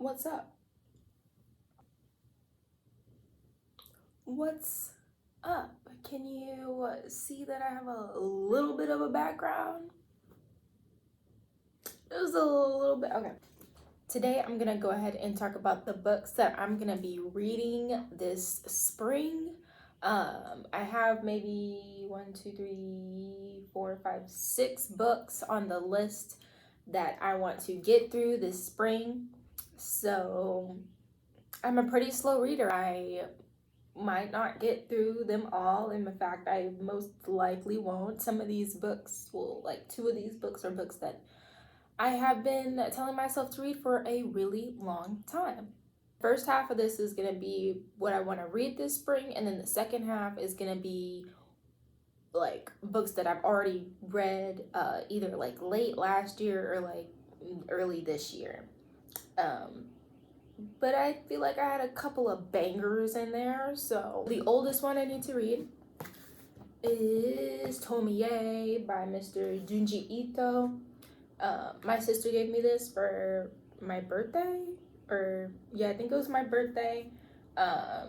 What's up? What's up? Can you see that I have a little bit of a background? Just a little bit. Okay. Today I'm gonna go ahead and talk about the books that I'm gonna be reading this spring. I have maybe 1, 2, 3, 4, 5, 6 books on the list that I want to get through this spring. So I'm a pretty slow reader. I might not get through them all. In fact, I most likely won't. Some of these books will, like 2 of these books are books that I have been telling myself to read for a really long time. First half of this is going to be what I want to read this spring, and then the second half is going to be like books that I've already read either like late last year or like early this year. But I feel like I had a couple of bangers in there. So the oldest one I need to read is Tomie by Mr. Junji Ito. My sister gave me this for my birthday, I think it was my birthday. I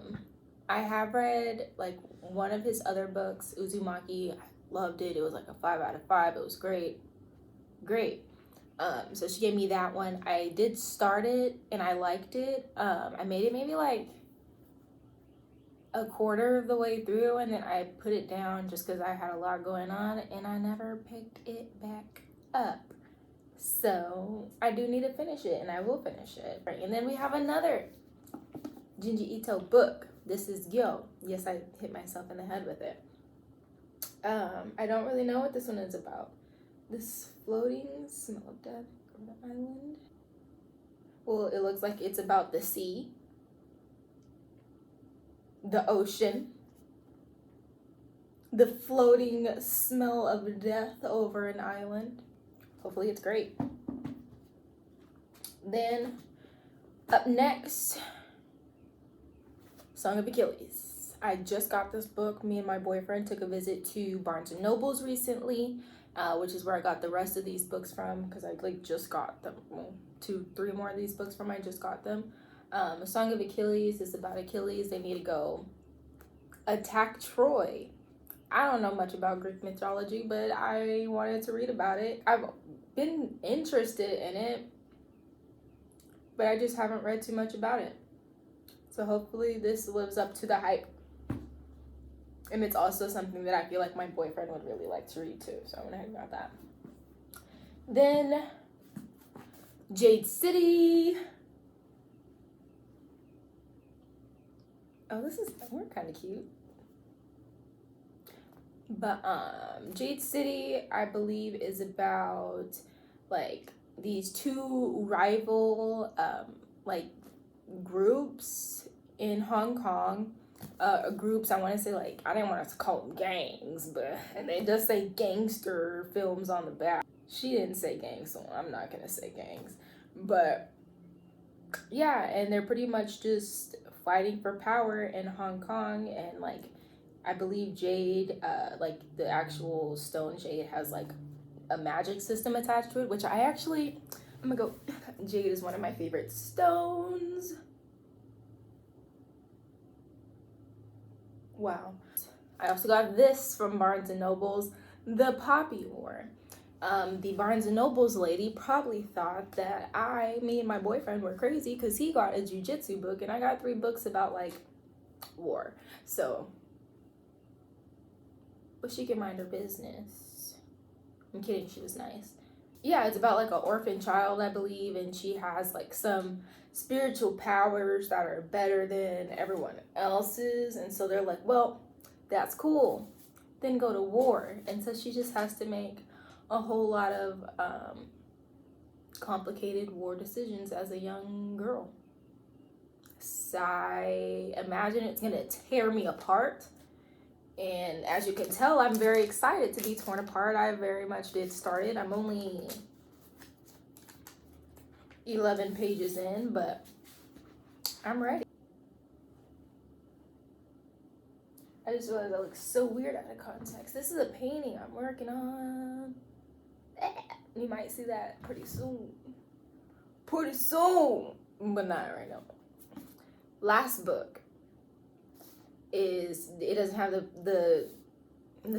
have read like one of his other books, Uzumaki. I loved it. It was like a 5 out of 5. It was great. So she gave me that one. I did start it and I liked it. I made it maybe like a quarter of the way through, and then I put it down just because I had a lot going on and I never picked it back up. So I do need to finish it, and I will finish it. Right, and then we have another Junji Ito book. This is Gyo. Yes, I hit myself in the head with it. I don't really know what this one is about. This floating smell of death on the island. Well, it looks like it's about the sea, the ocean, the floating smell of death over an island. Hopefully it's great. Then up next, Song of Achilles. I just got this book. Me and my boyfriend took a visit to Barnes & Noble's recently, which is where I got the rest of these books from, because I like just got them. Well, 2, 3 more of these books from I just got them. A Song of Achilles is about Achilles. They need to go attack Troy. I don't know much about Greek mythology, but I wanted to read about it. I've been interested in it, but I just haven't read too much about it. So hopefully this lives up to the hype. And it's also something that I feel like my boyfriend would really like to read too. So I'm gonna hang about that. Then Jade City. Oh, we're kind of cute. But Jade City, I believe, is about like these 2 rival like groups in Hong Kong. Groups, I want to say, like, I didn't want to call them gangs, but and they just say gangster films on the back. She didn't say gangs, so I'm not gonna say gangs. But yeah, and they're pretty much just fighting for power in Hong Kong. And like I believe Jade, like the actual stone Jade, has like a magic system attached to it, which I'm gonna go. Jade is one of my favorite stones. Wow. I also got this from Barnes & Noble's, The Poppy War. The Barnes & Noble's lady probably thought that me and my boyfriend were crazy because he got a jujitsu book and I got 3 books about like war. So, but she can mind her business. I'm kidding, she was nice. Yeah, it's about like an orphan child, I believe, and she has like some spiritual powers that are better than everyone else's. And so they're like, well, that's cool. Then go to war. And so she just has to make a whole lot of complicated war decisions as a young girl. So I imagine it's gonna tear me apart. And as you can tell, I'm very excited to be torn apart. I very much did start it. I'm only 11 pages in, but I'm ready. I just realized I look so weird out of context. This is a painting I'm working on. You might see that pretty soon. Pretty soon. but not right now. Last book is, it doesn't have the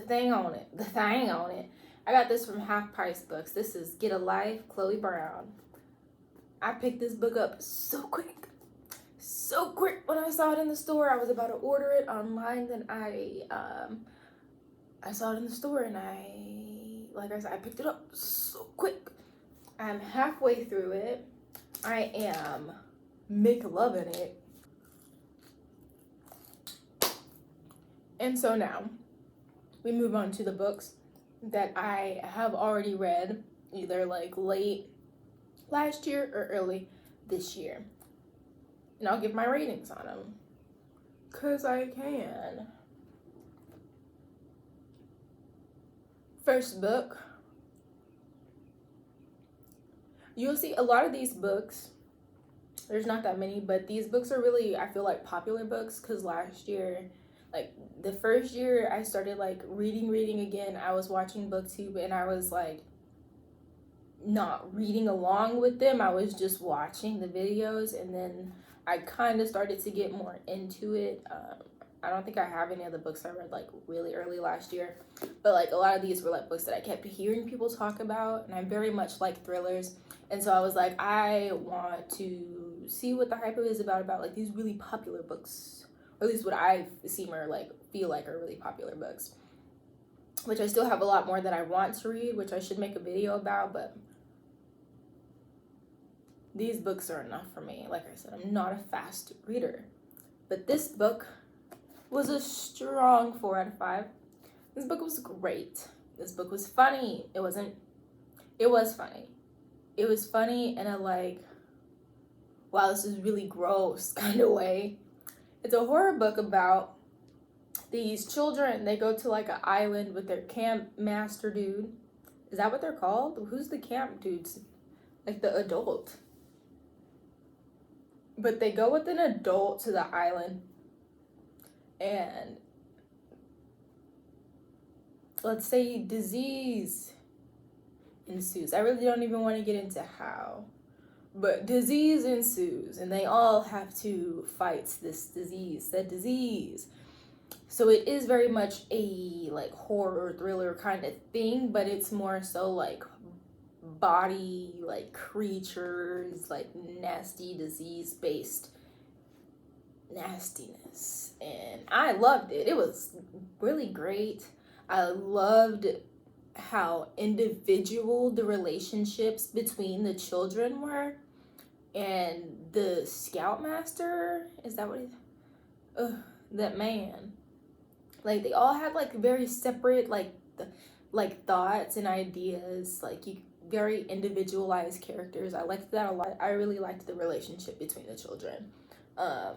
thing on it. The thing on it. I got this from Half Price Books. This is Get a Life, Chloe Brown. I picked this book up so quick. So quick when I saw it in the store. I was about to order it online, then I saw it in the store, and like I said, I picked it up so quick. I'm halfway through it. I am McLovin' it. And so now we move on to the books that I have already read, either like late last year or early this year. And I'll give my ratings on them, cause I can. First book. You'll see a lot of these books, there's not that many, but these books are really, I feel like, popular books, because last year, like the first year I started like reading again, I was watching BookTube, and I was like not reading along with them. I was just watching the videos, and then I kind of started to get more into it. I don't think I have any of the books I read like really early last year, but like a lot of these were like books that I kept hearing people talk about, and I very much like thrillers. And so I was like, I want to see what the hype is about like these really popular books, or at least what I seem or like feel like are really popular books, which I still have a lot more that I want to read, which I should make a video about, but these books are enough for me. Like I said, I'm not a fast reader, but this book was a strong 4 out of 5. This book was great. This book was funny. It was funny. It was funny in a like, wow, this is really gross kind of way. It's a horror book about these children. They go to like an island with their camp master dude. Is that what they're called? Who's the camp dudes? Like the adult. But they go with an adult to the island, and let's say disease ensues. I really don't even want to get into how, but disease ensues, and they all have to fight this disease, that disease. So it is very much a like horror thriller kind of thing, but it's more so like body, like creatures, like nasty disease based nastiness. And I loved it. It was really great. I loved how individual the relationships between the children were, and the scoutmaster, is that what he's, that man, like they all had like very separate like thoughts and ideas, like very individualized characters. I liked that a lot. I really liked the relationship between the children. I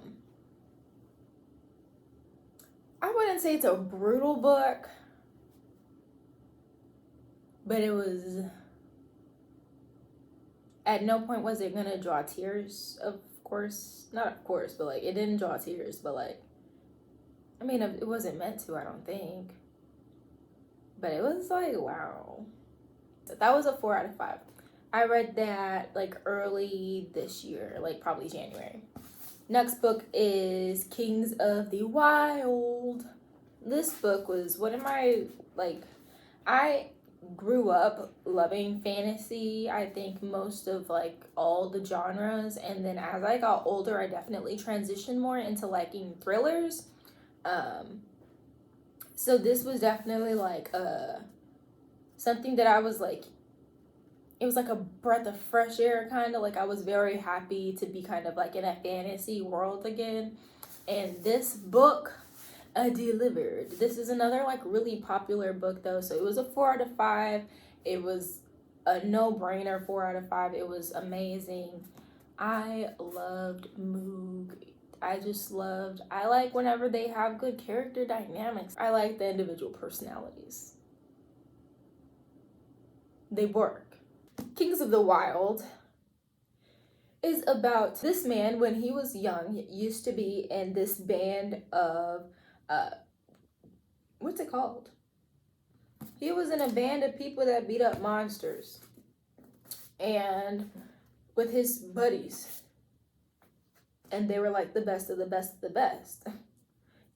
wouldn't say it's a brutal book, but it was, at no point was it gonna draw tears, of course. Not of course, but like it didn't draw tears, but like, I mean, it wasn't meant to, I don't think. But it was like, wow. That was a 4 out of 5. I read that like early this year, like probably January. Next book is Kings of the Wild. This book was one of my, like, I grew up loving fantasy. I think most of like all the genres, and then as I got older, I definitely transitioned more into liking thrillers. So this was definitely like something that I was like, it was like a breath of fresh air, kind of like I was very happy to be kind of like in a fantasy world again. And this book delivered. This is another like really popular book though, so it was a 4 out of 5. It was a no-brainer 4 out of 5. It was amazing. I loved Moog. I like whenever they have good character dynamics. I like the individual personalities. They work. Kings of the Wild is about this man when he was young, used to be in this band of what's it called? He was in a band of people that beat up monsters, and with his buddies. and they were like the best of the best of the best.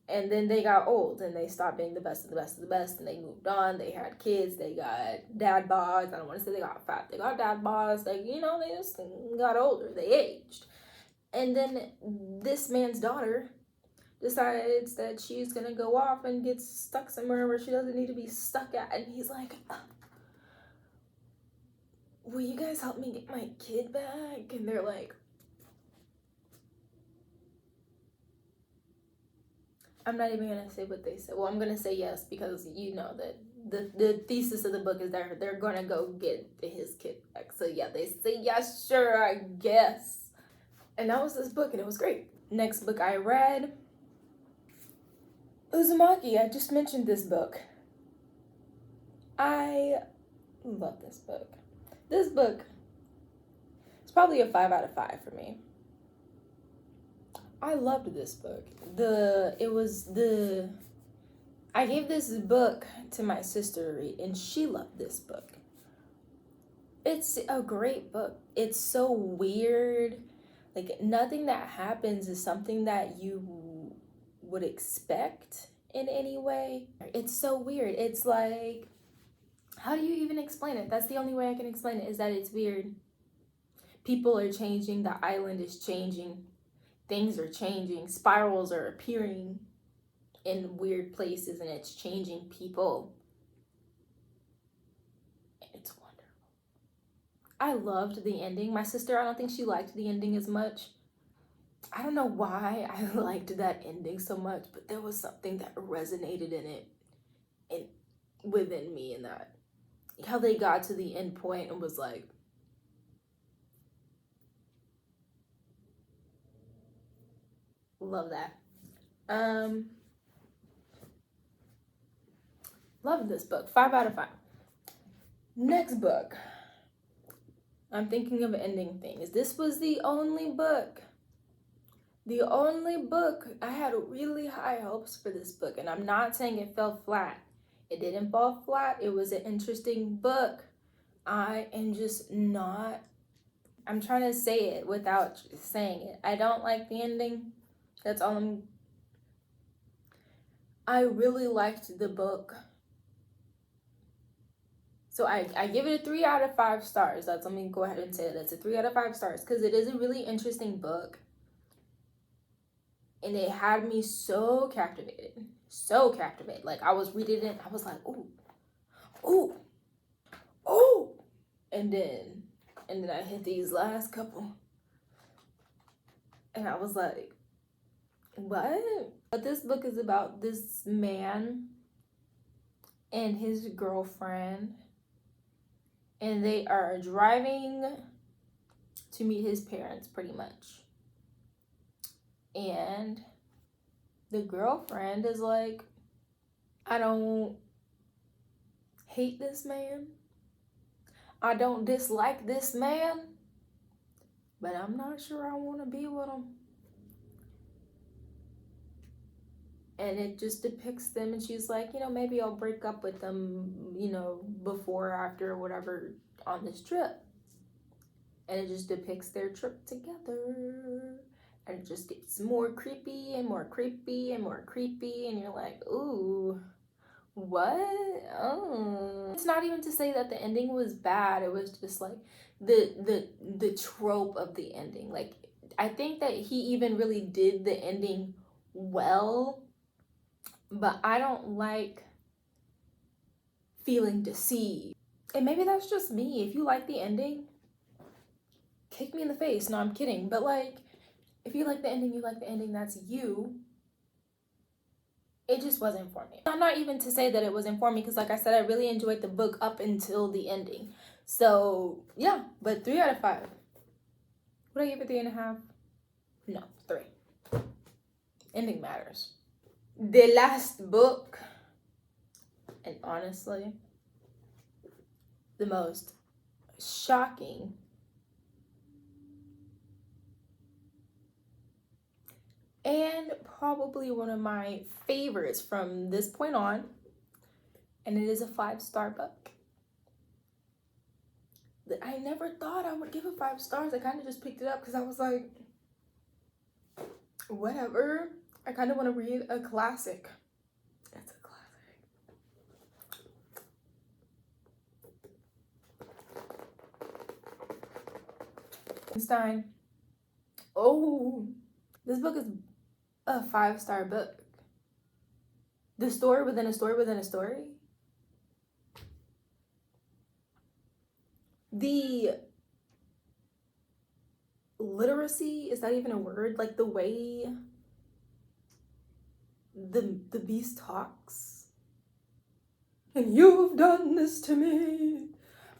And then they got old and they stopped being the best of the best of the best, and they moved on. They had kids, they got dad bods. I don't want to say they got fat, they got dad bods. Like, you know, they just got older, they aged. And then this man's daughter decides that she's gonna go off and get stuck somewhere where she doesn't need to be stuck at. And he's like, will you guys help me get my kid back? And they're like, I'm not even gonna say what they said. Well, I'm gonna say yes, because you know that the thesis of the book is they're gonna go get his kid back. So yeah, they say yes, sure, I guess. And that was this book, and it was great. Next book I read, Uzumaki. I just mentioned this book. I love this book. This book is probably a 5 out of 5 for me. I loved this book. I gave this book to my sister to read, and she loved this book. It's a great book. It's so weird. Like, nothing that happens is something that you would expect in any way. It's so weird. It's like, how do you even explain it? That's the only way I can explain it, is that it's weird. People are changing. The island is changing. Things are changing. Spirals are appearing in weird places, and it's changing people. It's wonderful. I loved the ending. My sister, I don't think she liked the ending as much. I don't know why I liked that ending so much, but there was something that resonated in it and within me, in that. How they got to the end point and was like, love that. Love this book. 5 out of 5. Next book. I'm thinking of ending things. This was the only book. I had really high hopes for this book, and I'm not saying it fell flat. It didn't fall flat. It was an interesting book. I am just not, I'm trying to say it without saying it. I don't like the ending. That's all I really liked the book. So I give it a 3 out of 5 stars. Let me go ahead and say that's a 3 out of 5 stars, because it is a really interesting book. And it had me so captivated. So captivated. Like, I was reading it, I was like, ooh, ooh, ooh. And then I hit these last couple. And I was like, what? But this book is about this man and his girlfriend. And they are driving to meet his parents, pretty much. And the girlfriend is like, I don't hate this man. I don't dislike this man. But I'm not sure I want to be with him. And it just depicts them, and she's like, you know, maybe I'll break up with them, you know, before, after, or whatever, on this trip. And it just depicts their trip together. And it just gets more creepy and more creepy and more creepy. And you're like, ooh, what? Oh. It's not even to say that the ending was bad. It was just like the trope of the ending. Like, I think that he even really did the ending well. But I don't like feeling deceived. And maybe that's just me. If you like the ending, kick me in the face. No, I'm kidding. But like, if you like the ending, you like the ending. That's you. It just wasn't for me. I'm not even to say that it wasn't for me, because like I said, I really enjoyed the book up until the ending. So yeah, but 3 out of 5. Would I give it 3.5? No, 3. Ending matters. The last book, and honestly, the most shocking and probably one of my favorites from this point on, and it is a 5-star book that I never thought I would give it 5 stars. I kind of just picked it up because I was like, whatever. I kind of want to read a classic. It's a classic. Einstein. Oh, this book is a 5-star book. The story within a story within a story. The literacy, is that even a word? Like the way the beast talks. And you've done this to me.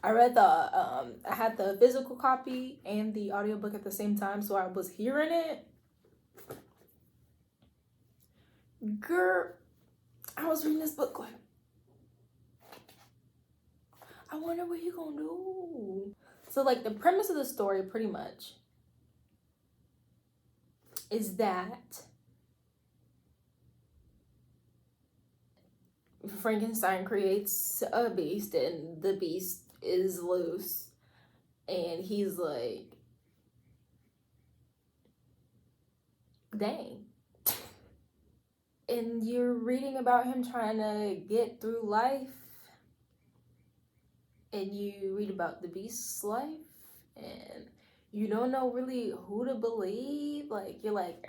I read I had the physical copy and the audiobook at the same time, so I was hearing it. Girl, I was reading this book like, I wonder what he gonna do. So like the premise of the story pretty much is that Frankenstein creates a beast and the beast is loose and he's like, dang. And you're reading about him trying to get through life and you read about the beast's life and you don't know really who to believe. Like you're like,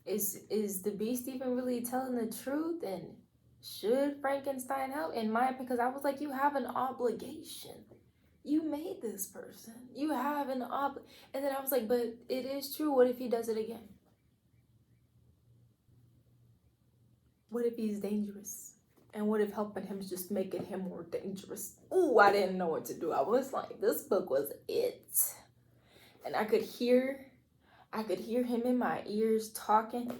is the beast even really telling the truth? And should Frankenstein help? In my opinion, because I was like, you have an obligation. You made this person. You have an and then I was like, but it is true. What if he does it again? What if he's dangerous? And what if helping him is just making him more dangerous? Ooh, I didn't know what to do. I was like, this book was it. And I could hear him in my ears talking.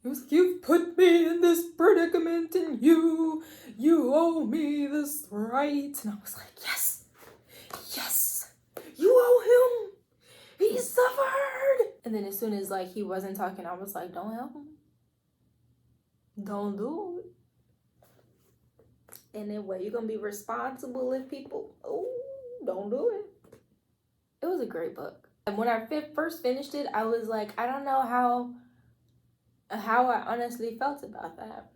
He was like, you've put me in this predicament and you owe me this right. And I was like, yes, you owe him. He suffered. And then as soon as like he wasn't talking, I was like, don't help him. Don't do it. And then what, you gonna be responsible if people, don't do it. It was a great book. And when I first finished it, I was like, I don't know how I honestly felt about that.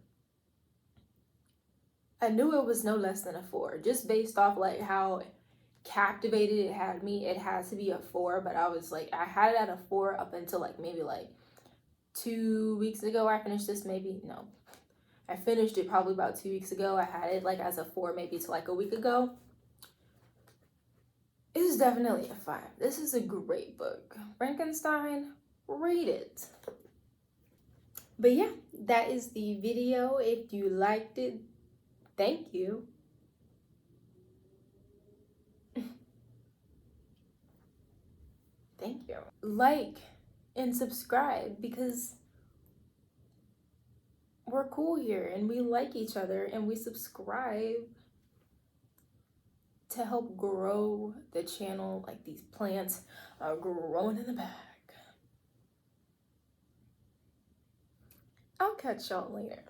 I knew it was no less than a 4, just based off like how captivated it had me. It has to be a 4, but I was like, I had it at a 4 up until like maybe like 2 weeks ago. I finished this, I finished it probably about 2 weeks ago. I had it like as a 4 maybe to like a week ago. It is definitely a 5. This is a great book. Frankenstein, read it. But yeah, that is the video. If you liked it, thank you. Thank you. Like and subscribe because we're cool here and we like each other and we subscribe to help grow the channel. Like these plants are growing in the back. I'll catch y'all later.